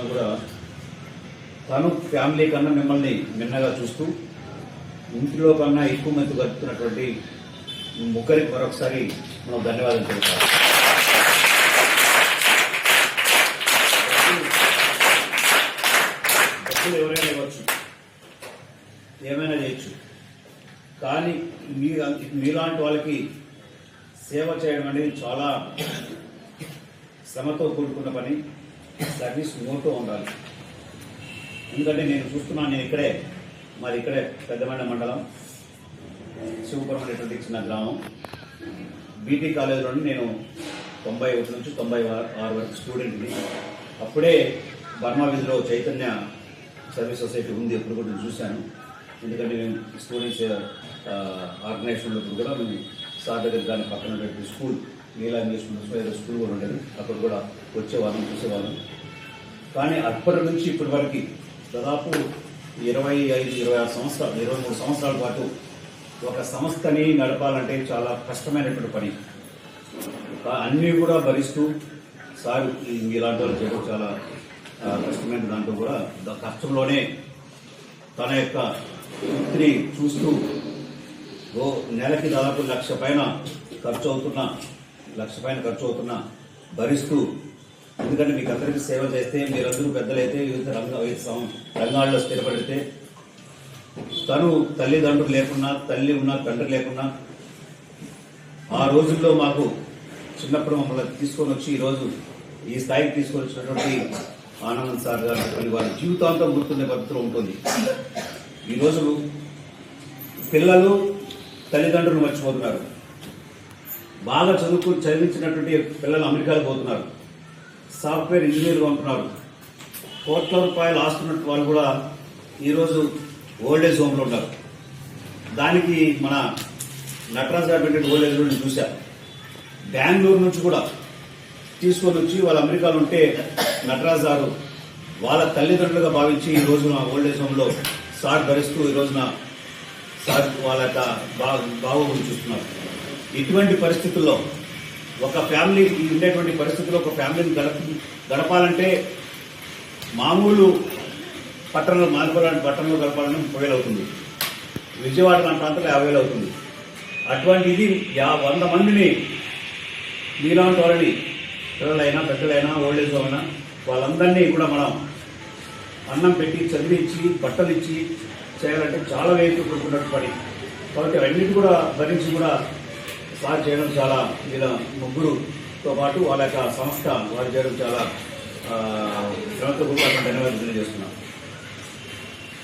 కూడా తను ఫ్యామిలీ కన్నా మిమ్మల్ని మిన్నగా చూస్తూ ఇంటిలో కన్నా ఎక్కువ మంది గడుపుతున్నటువంటి ముగ్గురికి మరొకసారి మనం ధన్యవాదాలు తెలుపుతాం. డబ్బులు ఎవరైనా ఇవ్వచ్చు, ఏమైనా చేయొచ్చు, కానీ మీలాంటి వాళ్ళకి సేవ చేయడం అనేది చాలా శ్రమతో కూడుకున్న పని. సర్వీస్ మోటో ఉండాలి. ఎందుకంటే నేను చూస్తున్నాను, నేను మాది ఇక్కడే పెద్దమండ మండలం శివపురం అనేటువంటి చిన్న గ్రామం. బీటీ కాలేజీలోని నేను 91 నుంచి 96 వరకు స్టూడెంట్ని. అప్పుడే బర్మా వీధిలో చైతన్య సర్వీస్ సొసైటీ ఉంది, ఎప్పుడు కూడా చూశాను. ఎందుకంటే నేను స్టూడెంట్స్ ఆర్గనైజేషన్లో కూడా మేము సార్ దగ్గర దాని పక్కన స్కూల్ నీలా ఇంగ్లీష్ స్కూల్ కూడా ఉండేది, అక్కడ కూడా వచ్చేవాళ్ళం, చూసేవాళ్ళం. కానీ అప్పటి నుంచి ఇప్పటి వరకు దాదాపు 25-26 సంవత్సరాలు, 23 సంవత్సరాల పాటు ఒక సంస్థని నడపాలంటే చాలా కష్టమైనటువంటి పని. అన్నీ కూడా భరిస్తూ సార్ ఇలాంటి వాళ్ళు చేయడం చాలా కష్టమైన దాంట్లో కూడా కష్టంలోనే తన యొక్క వృత్తిని చూస్తూ నెలకి దాదాపు 1,00,000 పైన ఖర్చు అవుతున్నా భరిస్తూ, ఎందుకంటే మీకు అందరికీ సేవ చేస్తే, మీరందరూ పెద్దలైతే, వివిధ రంగాల్లో స్థిరపడితే, తను తల్లిదండ్రులు లేకున్నా, తల్లి ఉన్నా, తండ్రి లేకున్నా, ఆ రోజుల్లో మాకు చిన్నప్పుడు మమ్మల్ని తీసుకొని వచ్చి ఈరోజు ఈ స్థాయికి తీసుకొని వచ్చినటువంటి ఆనంద్ సార్ గారు వారి జీవితాంతం గుర్తుండే పద్ధతిలో ఉంటుంది. ఈరోజు పిల్లలు తల్లిదండ్రులు మర్చిపోతున్నారు. బాగా చదివించినటువంటి పిల్లలు అమెరికాలో పోతున్నారు, సాఫ్ట్వేర్ ఇంజనీర్గా ఉంటున్నారు. కోట్ల రూపాయలు ఆస్తున్నట్టు వాళ్ళు కూడా ఈరోజు ఓల్డేజ్ హోమ్లో ఉన్నారు. దానికి మన నటరాజ్ గారు పెట్టిన ఓల్డేజ్ హోమ్ చూశా. బెంగళూరు నుంచి కూడా తీసుకొని వచ్చి వాళ్ళు అమెరికాలో ఉంటే నటరాజ్ గారు వాళ్ళ తల్లిదండ్రులుగా భావించి ఈ రోజున ఓల్డేజ్ హోమ్లో సార్ భరిస్తూ ఈ రోజున సార్ వాళ్ళ యొక్క బాగోగులు చూస్తున్నారు. ఇటువంటి పరిస్థితుల్లో ఒక ఫ్యామిలీ ఉండేటువంటి పరిస్థితుల్లో ఒక ఫ్యామిలీని గడపాలంటే మామూలు పట్టణంలో గడపాలని 30,000 అవుతుంది. విజయవాడ లాంటి ప్రాంతంలో 50,000 అవుతుంది. అటువంటి ఇది 100 మందిని మీలాంటి వాళ్ళని, పిల్లలైనా పెద్దలైనా ఓల్డేజ్ అయినా వాళ్ళందరినీ కూడా మనం అన్నం పెట్టి, చదివించి, బట్టలు ఇచ్చి చేయాలంటే చాలా వేలు పడుతున్నట్టు పని. కాబట్టి అవన్నిటి కూడా భరించి కూడా సార్ చేయడం చాలా, ఇలా ముగ్గురుతో పాటు వాళ్ళ యొక్క సంస్థ వారు చేయడం చాలా శ్రమతో కూడా ధన్యవాదాలు తెలియజేస్తున్నాం.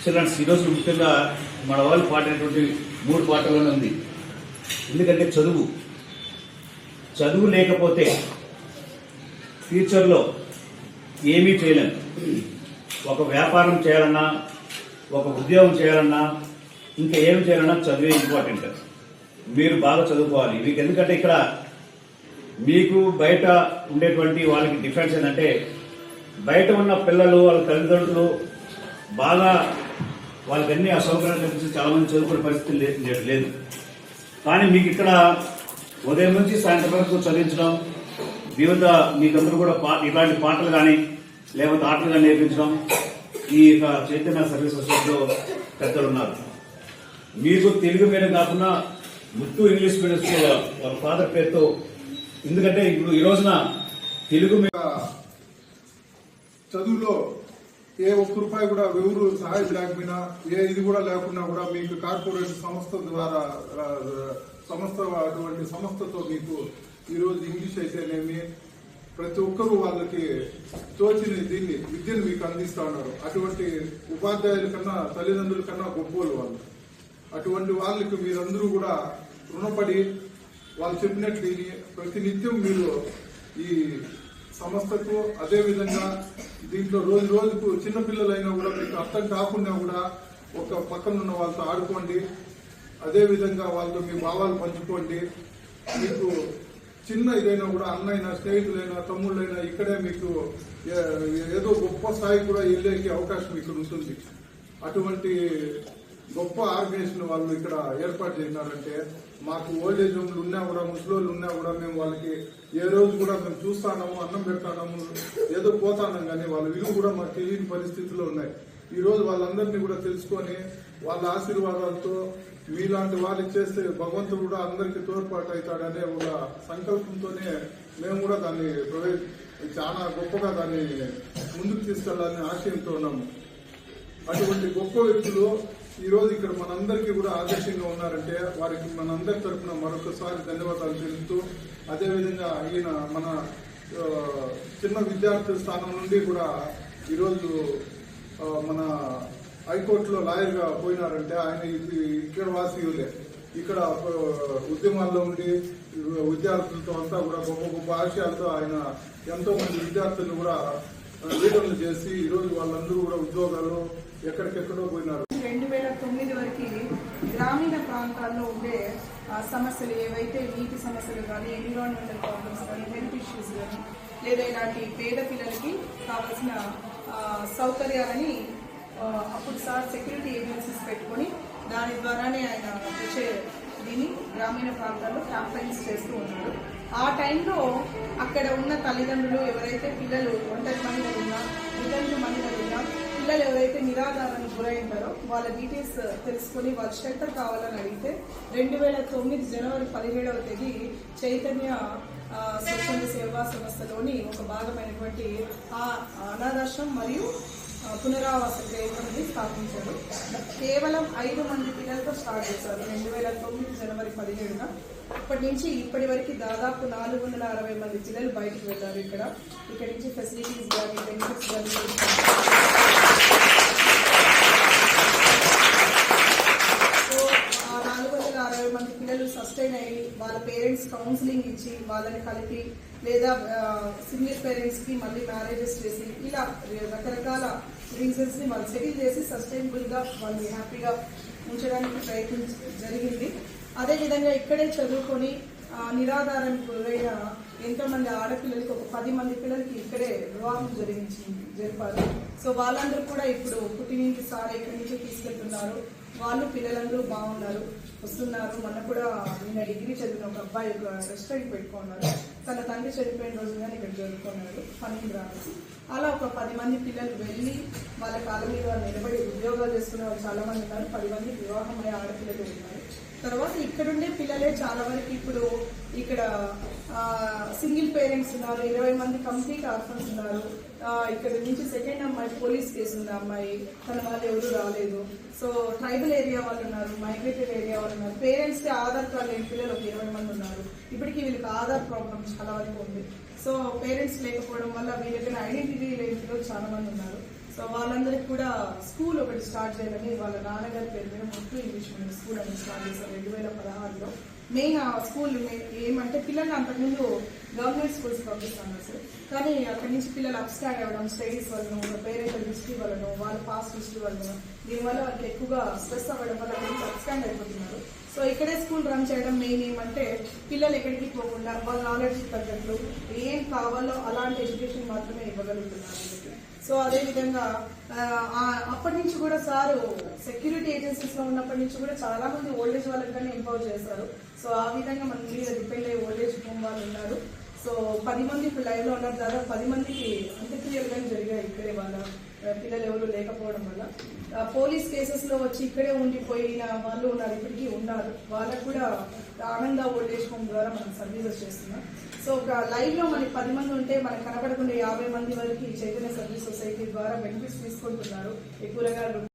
చిల్డ్రన్స్ ఈరోజు ముఖ్యంగా మన వాళ్ళు పాడినటువంటి 3 పాటల్లోనే ఉంది. ఎందుకంటే చదువు లేకపోతే ఫ్యూచర్లో ఏమీ చేయలేం. ఒక వ్యాపారం చేయాలన్నా, ఒక ఉద్యోగం చేయాలన్నా, ఇంకా ఏమి చేయాలన్నా చదివే ఇంపార్టెంట్. మీరు బాగా చదువుకోవాలి. మీకు ఎందుకంటే ఇక్కడ మీకు బయట ఉండేటువంటి వాళ్ళకి డిఫరెన్స్ ఏంటంటే, బయట ఉన్న పిల్లలు వాళ్ళ తల్లిదండ్రులు బాగా వాళ్ళకి అన్ని అసౌకర్యాలు కల్పించి చాలా మంది చదువుకునే పరిస్థితి లేదు. కానీ మీకు ఇక్కడ ఉదయం నుంచి సాయంత్రం వరకు చదివించడం, వివిధ మీకందరూ కూడా ఇలాంటి పాటలు కానీ లేకపోతే ఆటలు కానీ నేర్పించడం ఈ చైతన్య సర్వీస్ సొసైటీలో పెద్దలు ఉన్నారు. మీకు తెలుగు మీడియం కాకుండా ముత్తు ఇంగ్లీష్ మీడియం వాళ్ళ ఫాదర్ పేరుతో, ఎందుకంటే ఇప్పుడు ఈ రోజున తెలుగు చదువులో ఏ ఒక్క రూపాయి కూడా ఎవరు సహాయం లేకపోయినా, ఇది కూడా లేకున్నా కూడా మీకు కార్పొరేట్ సంస్థ ద్వారా అటువంటి సంస్థతో మీకు ఈరోజు ఇంగ్లీష్ అయితేనేమి ప్రతి ఒక్కరూ వాళ్ళకి తోచిన విద్యను మీకు అందిస్తా ఉన్నారు. అటువంటి ఉపాధ్యాయుల కన్నా, తల్లిదండ్రుల కన్నా గొప్పలు వాళ్ళు. అటువంటి వాళ్ళకి మీరందరూ కూడా రుణపడి వాళ్ళు చెప్పినట్లు ప్రతి నిత్యం మీరు ఈ సంస్థకు, అదేవిధంగా దీంట్లో రోజుకు చిన్నపిల్లలైనా కూడా మీకు అర్థం కాకుండా కూడా ఒక పక్కన ఉన్న వాళ్ళతో ఆడుకోండి. అదేవిధంగా వాళ్ళతో మీ భావాలు పంచుకోండి. మీకు చిన్న ఇదైనా కూడా అన్నైనా, స్నేహితులైనా, తమ్ముళ్ళైనా ఇక్కడే మీకు ఏదో గొప్ప స్థాయి కూడా వెళ్ళేకి అవకాశం ఇక్కడ ఉంటుంది. అటువంటి గొప్ప ఆర్గనైజేషన్ వాళ్ళు ఇక్కడ ఏర్పాటు చేసినారంటే మాకు ఓల్డేజ్ హోమ్లు ఉన్నా కూడా ముసలోళ్ళు ఉన్నా కూడా మేము వాళ్ళకి ఏ రోజు కూడా మేము చూస్తాము, అన్నం పెడతాము, ఏదో పోతాన్నాం, కానీ వాళ్ళ విలువ కూడా మాకు తెలియని పరిస్థితుల్లో ఉన్నాయి. ఈ రోజు వాళ్ళందరినీ కూడా తెలుసుకొని వాళ్ళ ఆశీర్వాదాలతో మీలాంటి వాళ్ళు చేస్తే భగవంతుడు కూడా అందరికీ తోడ్పాటు అవుతాడనే ఒక సంకల్పంతోనే మేము కూడా దాన్ని చాలా గొప్పగా దాన్ని ముందుకు తీసుకెళ్లాలని ఆశయంతో ఉన్నాము. అటువంటి గొప్ప వ్యక్తులు ఈ రోజు ఇక్కడ మనందరికీ కూడా ఆదర్శంగా ఉన్నారంటే వారికి మనందరి తరఫున మరొకసారి ధన్యవాదాలు తెలుపుతూ, అదేవిధంగా ఈయన మన చిన్న విద్యార్థి స్థానం నుండి కూడా ఈరోజు మన హైకోర్టులో లాయర్ గా పోయినారంటే ఆయన ఇక్కడ వాసీయులే. ఇక్కడ ఉద్యమాల్లో ఉండి విద్యార్థులతో అంతా కూడా గొప్ప గొప్ప ఆశయాలతో ఆయన ఎంతో మంది విద్యార్థులను కూడా లీడర్లు చేసి ఈరోజు వాళ్ళందరూ కూడా ఉద్యోగాలు ఎక్కడికెక్కడో పోయినారు. 2009 వరకు గ్రామీణ ప్రాంతాల్లో ఉండే సమస్యలు ఏవైతే నీటి సమస్యలు కానీ, ఎన్విరాన్మెంటల్ ప్రాబ్లమ్స్ కానీ, హెల్త్ ఇష్యూస్ కానీ, లేదా ఇలాంటి పేద పిల్లలకి కావాల్సిన సౌకర్యాలని అప్పుడు సార్ సెక్యూరిటీ ఏజెన్సీస్ పెట్టుకొని దాని ద్వారానే ఆయన వచ్చే దీన్ని గ్రామీణ ప్రాంతాల్లో క్యాంపెయిన్స్ చేస్తూ ఉన్నారు. ఆ టైంలో అక్కడ ఉన్న తల్లిదండ్రులు ఎవరైతే పిల్లలు ఒంటరి మహిళలు ఉన్నా, వితంతు మహిళలు ఉన్నా, పిల్లలు ఎవరైతే నిరాధారానికి గురైంటారో వాళ్ళ డీటెయిల్స్ తెలుసుకుని వాళ్ళ షెల్టర్ కావాలని అడిగితే 2009 జనవరి 17వ తేదీ చైతన్య స్వచ్ఛంద సేవా సంస్థలోని ఒక భాగమైనటువంటి ఆ అనాథాశ్రమం మరియు పునరావాస కేంద్రాన్ని స్థాపించారు. కేవలం 5 మంది పిల్లలతో స్టార్ట్ చేశారు 2009 జనవరి 17న. అప్పటి నుంచి ఇప్పటి వరకు దాదాపు 460 మంది పిల్లలు బయటకు వెళ్ళారు. ఇక్కడ నుంచి ఫెసిలిటీస్ కానీ, బెనిఫిట్స్ కానీ, సో ఆ 460 మంది పిల్లలు సస్టైన్ అయ్యి వాళ్ళ పేరెంట్స్ కౌన్సిలింగ్ ఇచ్చి వాళ్ళని కలిపి, లేదా సింగిల్ పేరెంట్స్ కి మళ్ళీ మ్యారేజెస్ చేసి ఇలా రకరకాల రీజన్స్ ని వాళ్ళు సెటిల్ చేసి సస్టైనబుల్ గా వాళ్ళు హ్యాపీగా ఉంచడానికి ప్రయత్నం జరిగింది. అదేవిధంగా ఇక్కడే చదువుకొని నిరాధారానికి గురైన ఎంతో మంది ఆడపిల్లలకి, ఒక 10 మంది పిల్లలకి ఇక్కడే వివాహం జరిపారు. సో వాళ్ళందరూ కూడా ఇప్పుడు పుట్టినింటి సార్ ఇక్కడి నుంచి తీసుకెళ్తున్నారు. వాళ్ళు పిల్లలందరూ బాగున్నారు, వస్తున్నారు. మొన్న కూడా నిన్న డిగ్రీ చదివిన ఒక అబ్బాయి ఒక రెస్టారెంట్ పెట్టుకున్నారు. తన తండ్రి చనిపోయిన రోజు కానీ ఇక్కడ జరుపుకున్నాడు ఫండింగ్ రాసి. అలా ఒక 10 మంది పిల్లలు వెళ్ళి వాళ్ళ కాళ్ళ మీద నిలబడి ఉద్యోగాలు చేసుకునే వాళ్ళు చాలా మంది ఉన్నారు. 10 మంది వివాహమయ్యే ఆడపిల్లలు ఉన్నారు. తర్వాత ఇక్కడుండే పిల్లలే చాలా వరకు ఇప్పుడు ఇక్కడ సింగిల్ పేరెంట్స్ ఉన్నారు. 20 మంది కంప్లీట్ ఆర్ఫన్స్ ఉన్నారు. ఇక్కడ నుంచి సెకండ్ అమ్మాయి పోలీస్ కేసు ఉంది. అమ్మాయి తన వాళ్ళు ఎవరు రాలేదు. సో ట్రైబల్ ఏరియా వాళ్ళు ఉన్నారు, మైగ్రేటెడ్ ఏరియా వాళ్ళు ఉన్నారు. పేరెంట్స్ కి ఆధార్ కార్డు లేని పిల్లలు ఒక 20 మంది ఉన్నారు. ఇప్పటికీ వీళ్ళకి ఆధార్ ప్రాబ్లమ్ చాలా వరకు ఉంది. సో పేరెంట్స్ లేకపోవడం వల్ల వీళ్ళ దగ్గర ఐడెంటిటీ లేని పిల్లలు చాలా మంది ఉన్నారు. సో వాళ్ళందరికీ కూడా స్కూల్ ఒకటి స్టార్ట్ చేయాలని వాళ్ళ నాన్నగారి పేరు మీద ముట్టు ఇంగ్లీష్ మీడియం స్కూల్ అని స్టార్ట్ చేశారు 2016లో. మెయిన్ ఆ స్కూల్ ఏమంటే పిల్లల్ని అంతకుముందు గవర్నమెంట్ స్కూల్స్ పంపిస్తున్నారు సార్. కానీ అక్కడి నుంచి పిల్లలు అప్స్టాండ్ అవ్వడం, స్టడీస్ వలన, పేరెంటల్ హిస్టరీ వలన, వాళ్ళ పాస్ట్ హిస్టరీ వలన, దీనివల్ల వాళ్ళకి ఎక్కువగా స్ట్రెస్ అవ్వడం వల్ల అక్కడి అప్స్టాండ్ అయిపోతున్నారు. సో ఇక్కడే స్కూల్ రన్ చేయడం మెయిన్ ఏమంటే పిల్లలు ఎక్కడికి పోకుండా వాళ్ళ నాలెడ్జ్ తగ్గట్లు ఏం కావాలో అలాంటి ఎడ్యుకేషన్ మాత్రమే ఇవ్వగలుగుతున్నారు. సో అదేవిధంగా అప్పటి నుంచి కూడా సారు సెక్యూరిటీ ఏజెన్సీస్ లో ఉన్నప్పటి నుంచి కూడా చాలా మంది ఓల్డేజ్ వాళ్ళకి కానీ ఎంపవర్ చేశారు. సో ఆ విధంగా మన మీద డిపెండ్ అయ్యే ఓల్డేజ్ హోమ్ వాళ్ళు ఉన్నారు. సో 10 మంది ఇప్పుడు లైవ్ లో ఉన్నారు. దాదాపు 10 మందికి అంత్యక్రియలు కానీ జరిగాయి ఇక్కడే వాళ్ళ పిల్లలు ఎవరు లేకపోవడం వల్ల. పోలీస్ కేసెస్ లో వచ్చి ఇక్కడే ఉండిపోయిన వాళ్ళు ఉన్నారు, ఇప్పటికీ ఉన్నారు. వాళ్ళకు కూడా ఆనంద ఓల్డేజ్ హోమ్ ద్వారా మనం సర్వీసెస్ చేస్తున్నాం. సో ఒక లైవ్ లో మనకి 10 మంది ఉంటే మనకు కనపడకుండా 50 మంది వరకు చైతన్య సర్వీస్ సొసైటీ ద్వారా బెనిఫిట్స్ తీసుకుంటున్నారు. ఎక్కువగా